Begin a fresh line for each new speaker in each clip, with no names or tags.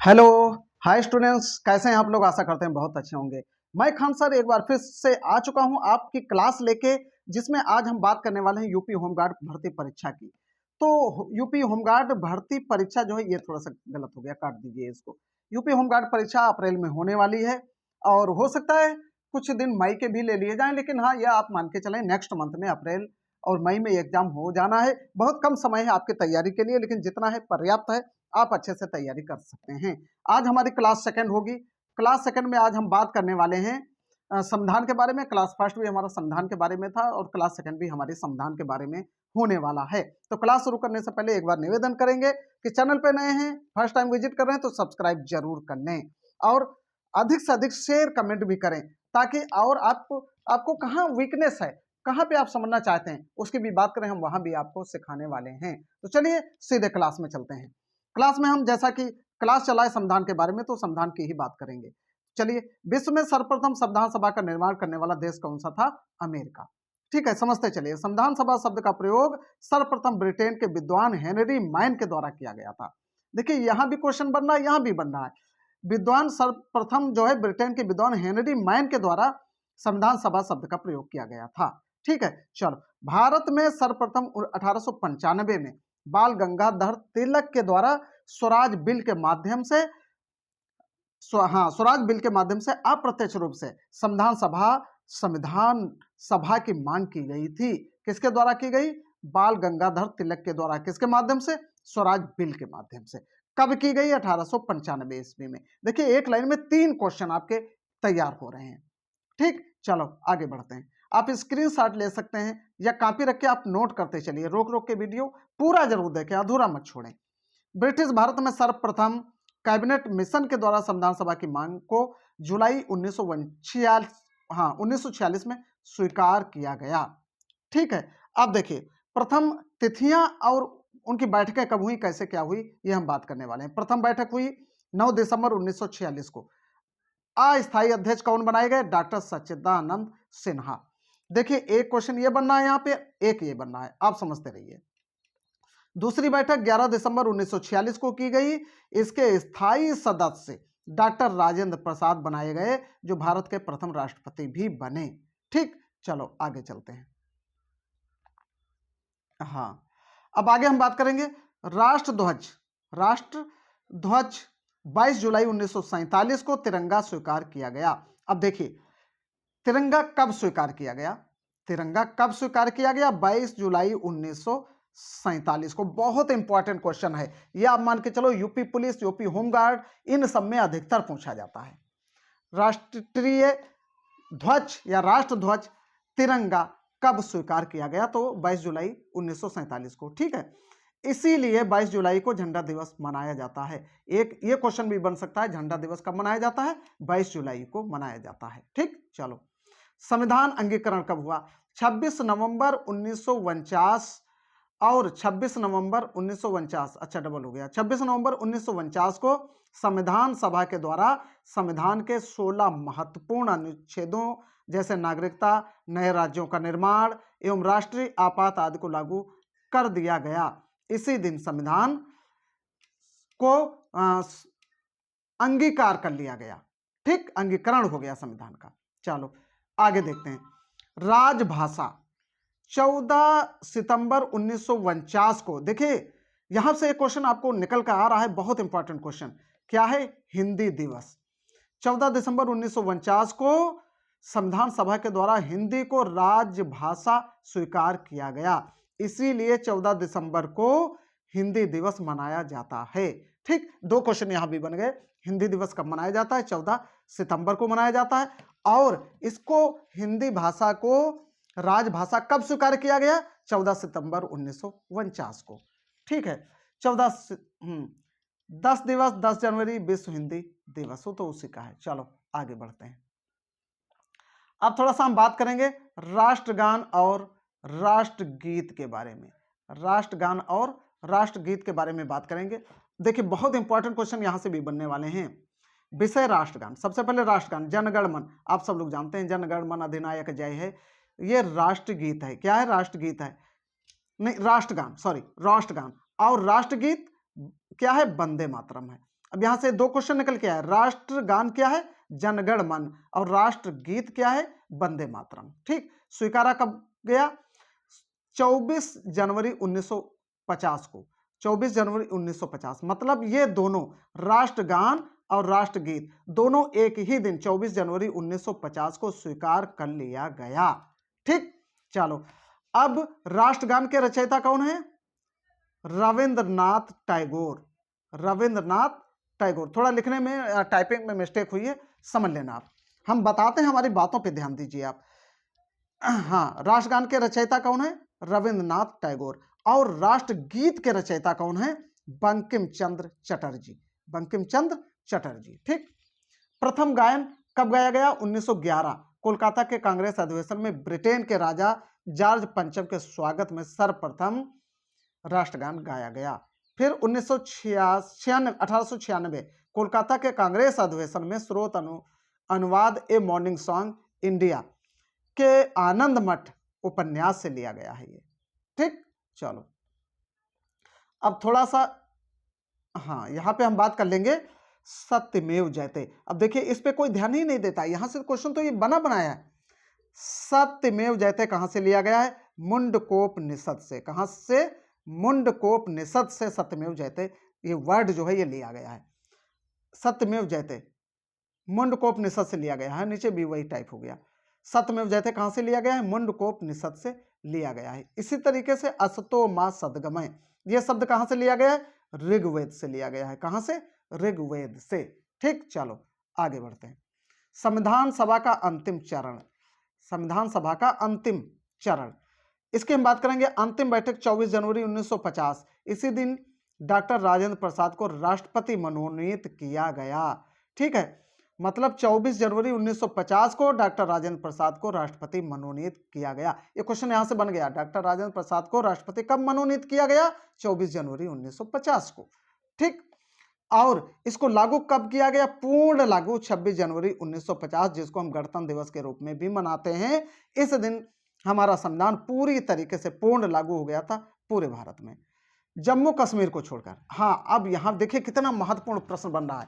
Hello. Hi students, कैसे हैं आप लोग? आशा करते हैं बहुत अच्छे होंगे। मैं खान सर एक बार फिर से आ चुका हूं आपकी क्लास लेके, जिसमें आज हम बात करने वाले हैं यूपी होमगार्ड भर्ती परीक्षा की। तो यूपी होमगार्ड भर्ती परीक्षा जो है, ये थोड़ा सा गलत हो गया, काट दीजिए इसको। यूपी होमगार्ड परीक्षा अप्रैल में होने वाली है और हो सकता है कुछ दिन मई के भी ले लिए जाएं, लेकिन हाँ, यह आप मान के चलें नेक्स्ट मंथ में अप्रैल और मई में एग्जाम हो जाना है। बहुत कम समय है आपकी तैयारी के लिए, लेकिन जितना है पर्याप्त है, आप अच्छे से तैयारी कर सकते हैं। आज हमारी क्लास सेकंड होगी। क्लास सेकंड में आज हम बात करने वाले हैं संविधान के बारे में। क्लास फर्स्ट भी हमारा संविधान के बारे में था और क्लास सेकंड भी हमारी संविधान के बारे में होने वाला है। तो क्लास शुरू करने से पहले एक बार निवेदन करेंगे कि चैनल पे नए हैं, फर्स्ट टाइम विजिट कर रहे हैं, तो सब्सक्राइब जरूर कर लें और अधिक से अधिक शेयर कमेंट भी करें, ताकि और आपको कहाँ वीकनेस है, कहाँ पे आप समझना चाहते हैं, उसकी भी बात करें, हम वहां भी आपको सिखाने वाले हैं। तो चलिए सीधे क्लास में चलते हैं। क्लास में हम, जैसा कि क्लास चला है संविधान के बारे में, तो संविधान की ही बात करेंगे। चलिए, विश्व में सर्वप्रथम संविधान सभा का निर्माण करने वाला देश कौन सा था? अमेरिका। ठीक है, समझते चलिए। संविधान सभा शब्द का प्रयोग सर्वप्रथम ब्रिटेन के विद्वान हेनरी मैन के द्वारा किया गया था। देखिए, यहां भी क्वेश्चन बन रहा है, यहां भी बन रहा है। विद्वान सर्वप्रथम जो है ब्रिटेन के विद्वान हेनरी मैन के द्वारा संविधान सभा शब्द का प्रयोग किया गया था। ठीक है, चलो। भारत में सर्वप्रथम 1895 में बाल गंगाधर तिलक के द्वारा स्वराज बिल के माध्यम से स्वराज बिल के माध्यम से अप्रत्यक्ष रूप से संविधान सभा की मांग की गई थी। किसके द्वारा की गई? बाल गंगाधर तिलक के द्वारा। किसके माध्यम से? स्वराज बिल के माध्यम से। कब की गई? 1895 ईस्वी में। देखिए, एक लाइन में 3 क्वेश्चन आपके तैयार हो रहे हैं। ठीक, चलो आगे बढ़ते हैं। आप स्क्रीनशॉट ले सकते हैं या कॉपी रख के आप नोट करते चलिए। रोक रोक के वीडियो पूरा जरूर देखें, अधूरा मत छोड़ें। ब्रिटिश भारत में सर्वप्रथम कैबिनेट मिशन के द्वारा संविधान सभा की मांग को जुलाई 1946 में स्वीकार किया गया। ठीक है, अब देखिए प्रथम तिथियां और उनकी बैठकें कब हुई, कैसे क्या हुई, ये हम बात करने वाले हैं। प्रथम बैठक हुई 9 दिसंबर 1946 को। अस्थायी अध्यक्ष कौन बनाए गए? डॉक्टर सच्चिदानंद सिन्हा। देखिए, एक क्वेश्चन ये बनना है यहाँ पे, एक ये बनना है, आप समझते रहिए। दूसरी बैठक 11 दिसंबर 1946 को की गई। इसके स्थायी सदस्य डॉक्टर राजेंद्र प्रसाद बनाए गए, जो भारत के प्रथम राष्ट्रपति भी बने। ठीक, चलो आगे चलते हैं। हाँ, अब आगे हम बात करेंगे राष्ट्रध्वज। राष्ट्रध्वज 22 जुलाई 1947 को तिरंगा स्वीकार किया गया। अब देखिए, तिरंगा कब स्वीकार किया गया? तिरंगा कब स्वीकार किया गया? 22 जुलाई 1947 को। बहुत इंपॉर्टेंट क्वेश्चन है यह, आप मान के चलो यूपी पुलिस, यूपी होमगार्ड, इन सब में अधिकतर पूछा जाता है। राष्ट्रीय ध्वज या राष्ट्रध्वज तिरंगा कब स्वीकार किया गया? तो 22 जुलाई 1947 को। ठीक है, इसीलिए 22 जुलाई को झंडा दिवस मनाया जाता है। एक ये क्वेश्चन भी बन सकता है, झंडा दिवस कब मनाया जाता है? 22 जुलाई को मनाया जाता है। ठीक, चलो। संविधान अंगीकरण कब हुआ? 26 नवंबर 1949 और 26 नवंबर 1949, अच्छा डबल हो गया, 26 नवंबर 1949 को संविधान सभा के द्वारा संविधान के 16 महत्वपूर्ण अनुच्छेदों, जैसे नागरिकता, नए राज्यों का निर्माण एवं राष्ट्रीय आपात आदि को लागू कर दिया गया। इसी दिन संविधान को अंगीकार कर लिया गया। ठीक, अंगीकरण हो गया संविधान का। चलो आगे देखते हैं। राजभाषा 14 सितंबर 1949 को। देखिए, यहां से एक क्वेश्चन आपको निकल कर आ रहा है, बहुत इंपॉर्टेंट क्वेश्चन। क्या है? हिंदी दिवस। 14 दिसंबर 1949 को संविधान सभा के द्वारा हिंदी को राजभाषा स्वीकार किया गया। इसीलिए 14 दिसंबर को हिंदी दिवस मनाया जाता है। ठीक, 2 क्वेश्चन यहां भी बन गए। हिंदी दिवस कब मनाया जाता है? 14 सितंबर को मनाया जाता है। और इसको, हिंदी भाषा को राजभाषा कब स्वीकार किया गया? 14 सितंबर 1949 को। ठीक है, 10 दिवस 10 जनवरी विश्व हिंदी दिवस हो, तो उसी का है। चलो आगे बढ़ते हैं। अब थोड़ा सा हम बात करेंगे राष्ट्रगान और राष्ट्रगीत के बारे में। राष्ट्रगान और राष्ट्रगीत के बारे में बात करेंगे। देखिए, बहुत इंपॉर्टेंट क्वेश्चन यहां से भी बनने वाले हैं। विषय राष्ट्रगान। सबसे पहले राष्ट्रगान, जनगण मन, आप सब लोग जानते हैं जनगण मन अधिनायक जय है, ये राष्ट्रगीत है। क्या है? राष्ट्रगीत है, नहीं राष्ट्रगान, सॉरी राष्ट्रगान। और राष्ट्रगीत क्या है? वंदे मातरम है। अब यहां से दो क्वेश्चन निकल के आए, राष्ट्रगान क्या है, जनगण मन, और राष्ट्रगीत क्या है, वंदे मातरम। ठीक, स्वीकारा कब गया, 24 जनवरी 1950 को, 24 जनवरी 1950। मतलब ये दोनों राष्ट्रगान और राष्ट्रगीत दोनों एक ही दिन 24 जनवरी 1950 को स्वीकार कर लिया गया। ठीक, चलो अब राष्ट्रगान के रचयिता कौन है, रविंद्रनाथ टैगोर। रविंद्रनाथ टैगोर, थोड़ा लिखने में टाइपिंग में मिस्टेक हुई है, समझ लेना आप, हम बताते हैं, हमारी बातों पे ध्यान दीजिए आप। हाँ, राष्ट्रगान के रचयिता कौन है, रविंद्रनाथ टैगोर, और राष्ट्रगीत के रचयिता कौन है, बंकिम चंद्र चटर्जी, बंकिम चंद्र चटर्जी। ठीक, प्रथम गायन कब गाया गया, 1911 कोलकाता के कांग्रेस अधिवेशन में ब्रिटेन के राजा जॉर्ज पंचम के स्वागत में सर्वप्रथम राष्ट्रगान गाया गया। फिर 1896 कोलकाता के कांग्रेस अधिवेशन में स्रोत अनुवाद ए मॉर्निंग सॉन्ग इंडिया के आनंद मठ उपन्यास से लिया गया है ये। ठीक, चलो अब थोड़ा सा, हाँ यहां पे हम बात कर लेंगे सत्यमेव जयते। अब देखिए इस पे कोई ध्यान ही नहीं देता, यहां से क्वेश्चन तो ये बना बनाया है। सत्यमेव जयते कहां से लिया गया है, मुंडकोपनिषद से। कहां से, मुंडकोपनिषद से सत्यमेव जयते, ये वर्ड जो है ये लिया गया है। सत्यमेव जयते मुंडकोपनिषद से लिया गया है, नीचे भी वही टाइप हो गया। सत्यमेव जयते कहां से लिया गया है, मुंडकोपनिषद से लिया गया है। इसी तरीके से असतो मा सद्गमय, यह शब्द कहां से लिया गया है, ऋग्वेद से लिया गया है। कहां से, ऋग्वेद से। ठीक, चलो आगे बढ़ते हैं। संविधान सभा का अंतिम चरण, संविधान सभा का अंतिम चरण, इसकी हम बात करेंगे। अंतिम बैठक 24 जनवरी 1950, इसी दिन डॉक्टर राजेंद्र प्रसाद को राष्ट्रपति मनोनीत किया गया। ठीक है, मतलब 24 जनवरी 1950 को डॉक्टर राजेंद्र प्रसाद को राष्ट्रपति मनोनीत किया गया। ये क्वेश्चन यहां से बन गया, डॉक्टर राजेंद्र प्रसाद को राष्ट्रपति कब मनोनीत किया गया, 24 जनवरी 1950 को। ठीक, और इसको लागू कब किया गया, पूर्ण लागू 26 जनवरी 1950, जिसको हम गणतंत्र दिवस के रूप में भी मनाते हैं। इस दिन हमारा संविधान पूरी तरीके से पूर्ण लागू हो गया था पूरे भारत में, जम्मू कश्मीर को छोड़कर। हाँ, अब यहां देखिए कितना महत्वपूर्ण प्रश्न बन रहा है,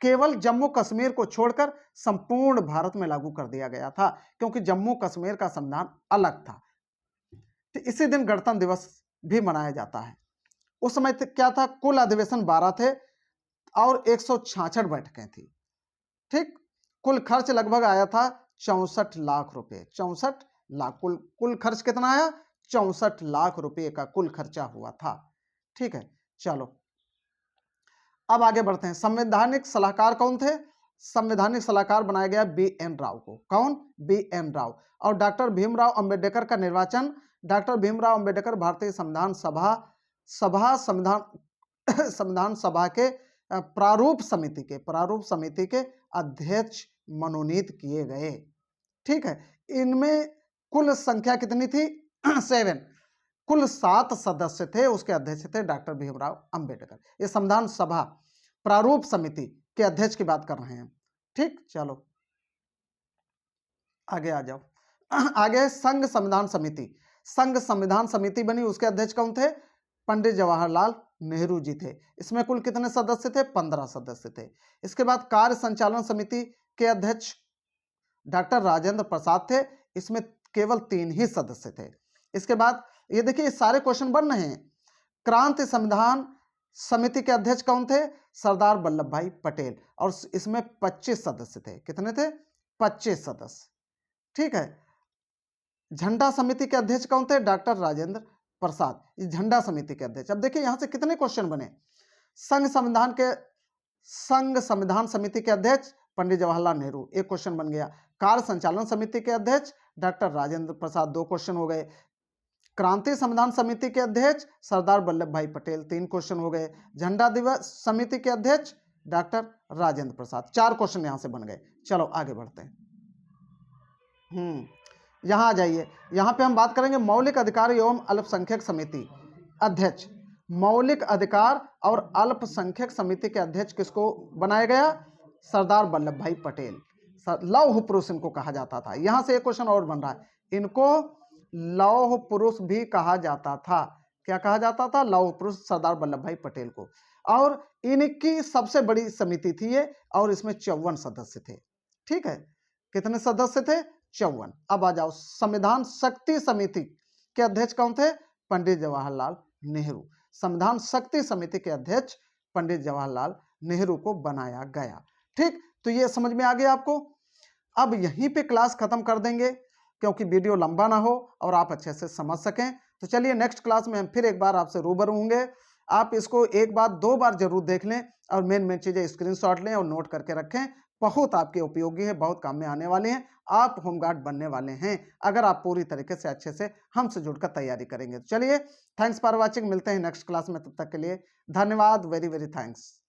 केवल जम्मू कश्मीर को छोड़कर संपूर्ण भारत में लागू कर दिया गया था, क्योंकि जम्मू कश्मीर का संविधान अलग था। तो इसी दिन गणतंत्र दिवस भी मनाया जाता है। उस समय क्या था, कुल अधिवेशन 12 थे और 166 बैठकें थी। ठीक, कुल खर्च लगभग आया था 64 लाख रुपए, 64 लाख, कुल खर्च कितना आया, 64 लाख रुपए का कुल खर्चा हुआ था। ठीक है, चलो अब आगे बढ़ते हैं। संवैधानिक सलाहकार कौन थे, संवैधानिक सलाहकार बनाया गया बी.एन. राव को। कौन, बी.एन. राव। और डॉक्टर भीमराव अंबेडकर का निर्वाचन, डॉक्टर भीमराव अंबेडकर भारतीय संविधान संविधान सभा के प्रारूप समिति के अध्यक्ष मनोनीत किए गए। ठीक है, इनमें कुल संख्या कितनी थी, 7, कुल 7 सदस्य थे, उसके अध्यक्ष थे डॉक्टर भीमराव अंबेडकर। ये संविधान सभा प्रारूप समिति के अध्यक्ष की बात कर रहे हैं। ठीक, चलो आगे आ जाओ। आगे संघ संविधान समिति, संघ संविधान समिति बनी, उसके अध्यक्ष कौन थे, पंडित जवाहरलाल नेहरू जी थे। इसमें कुल कितने सदस्य थे, 15 सदस्य थे। इसके बाद कार्य संचालन समिति के अध्यक्ष डॉक्टर राजेंद्र प्रसाद थे, इसमें केवल 3 ही सदस्य थे। इसके बाद ये देखिए सारे क्वेश्चन बन रहे हैं। क्रांति संविधान समिति के अध्यक्ष कौन थे, सरदार वल्लभ भाई पटेल, और इसमें 25 सदस्य थे। कितने थे, 25 सदस्य। ठीक है, झंडा समिति के अध्यक्ष कौन थे, डॉक्टर राजेंद्र प्रसाद, इस झंडा समिति के अध्यक्ष। अब देखिए यहां से कितने क्वेश्चन बने। संघ संविधान समिति के अध्यक्ष पंडित जवाहरलाल नेहरू, एक क्वेश्चन बन गया। कार्य संचालन समिति के अध्यक्ष डॉक्टर राजेंद्र प्रसाद, 2 क्वेश्चन हो गए। क्रांति संविधान समिति के अध्यक्ष सरदार वल्लभ भाई पटेल, 3 क्वेश्चन हो गए। झंडा दिवस समिति के अध्यक्ष डॉक्टर राजेंद्र प्रसाद, 4 क्वेश्चन यहां से बन गए। चलो आगे बढ़ते हैं। यहां आ जाइए, यहां पे हम बात करेंगे मौलिक अधिकार एवं अल्पसंख्यक समिति अध्यक्ष। मौलिक अधिकार और अल्पसंख्यक समिति के अध्यक्ष किसको बनाया गया, सरदार वल्लभ भाई पटेल। लौह पुरुष इनको कहा जाता था। यहां से एक क्वेश्चन और बन रहा है, इनको लौह पुरुष भी कहा जाता था। क्या कहा जाता था, लौह पुरुष सरदार वल्लभ भाई पटेल को। और इनकी सबसे बड़ी समिति थी ये, और इसमें 54 सदस्य थे। ठीक है, कितने सदस्य थे? 54। अब आ जाओ, संविधान शक्ति समिति के अध्यक्ष कौन थे? पंडित जवाहरलाल नेहरू। संविधान शक्ति समिति के अध्यक्ष पंडित जवाहरलाल नेहरू को बनाया गया। ठीक, तो ये समझ में आ गया आपको। अब यहीं पे क्लास खत्म कर देंगे, क्योंकि वीडियो लंबा ना हो और आप अच्छे से समझ सकें। तो चलिए नेक्स्ट क्लास में हम फिर एक बार आपसे रूबरू होंगे। आप इसको एक बार 2 बार जरूर देख लें और मेन चीजें स्क्रीनशॉट लें और नोट करके रखें। बहुत आपके उपयोगी है, बहुत काम में आने वाले हैं। आप होमगार्ड बनने वाले हैं अगर आप पूरी तरीके से अच्छे से हमसे जुड़कर तैयारी करेंगे। तो चलिए, थैंक्स फॉर वॉचिंग, मिलते हैं नेक्स्ट क्लास में। तब तक के लिए धन्यवाद, वेरी वेरी थैंक्स।